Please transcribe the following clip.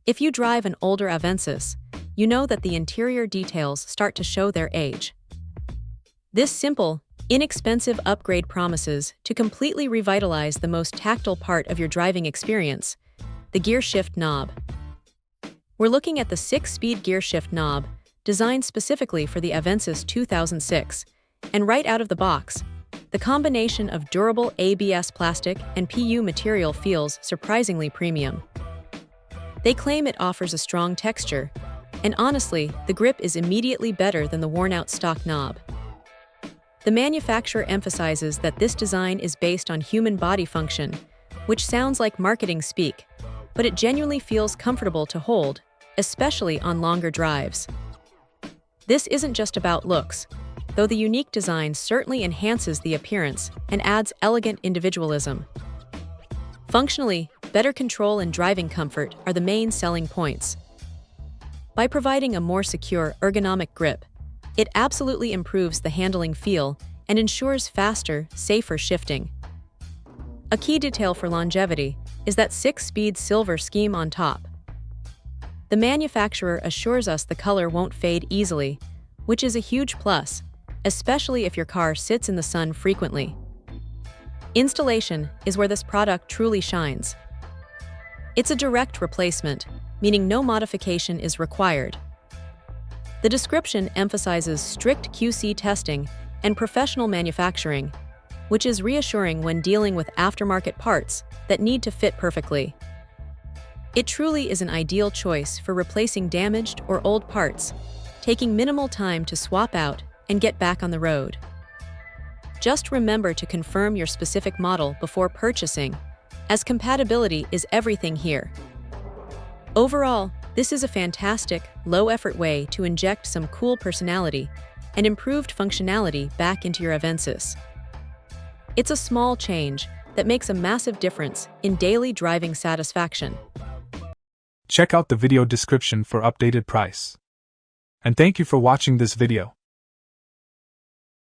If you drive an older Avensis, you know that the interior details start to show their age. This simple, inexpensive upgrade promises to completely revitalize the most tactile part of your driving experience, the gear shift knob. We're looking at the 6-speed gear shift knob, designed specifically for the Avensis 2006, and right out of the box, the combination of durable ABS plastic and PU material feels surprisingly premium. They claim it offers a strong texture, and honestly, the grip is immediately better than the worn-out stock knob. The manufacturer emphasizes that this design is based on human body function, which sounds like marketing speak, but it genuinely feels comfortable to hold, especially on longer drives. This isn't just about looks, though the unique design certainly enhances the appearance and adds elegant individualism. Functionally, better control and driving comfort are the main selling points. By providing a more secure, ergonomic grip, it absolutely improves the handling feel and ensures faster, safer shifting. A key detail for longevity is that 6-speed silver scheme on top. The manufacturer assures us the color won't fade easily, which is a huge plus, especially if your car sits in the sun frequently. Installation is where this product truly shines. It's a direct replacement, meaning no modification is required. The description emphasizes strict QC testing and professional manufacturing, which is reassuring when dealing with aftermarket parts that need to fit perfectly. It truly is an ideal choice for replacing damaged or old parts, taking minimal time to swap out and get back on the road. Just remember to confirm your specific model before purchasing, as compatibility is everything here. Overall, this is a fantastic, low-effort way to inject some cool personality and improved functionality back into your Avensis. It's a small change that makes a massive difference in daily driving satisfaction. Check out the video description for updated price. And thank you for watching this video.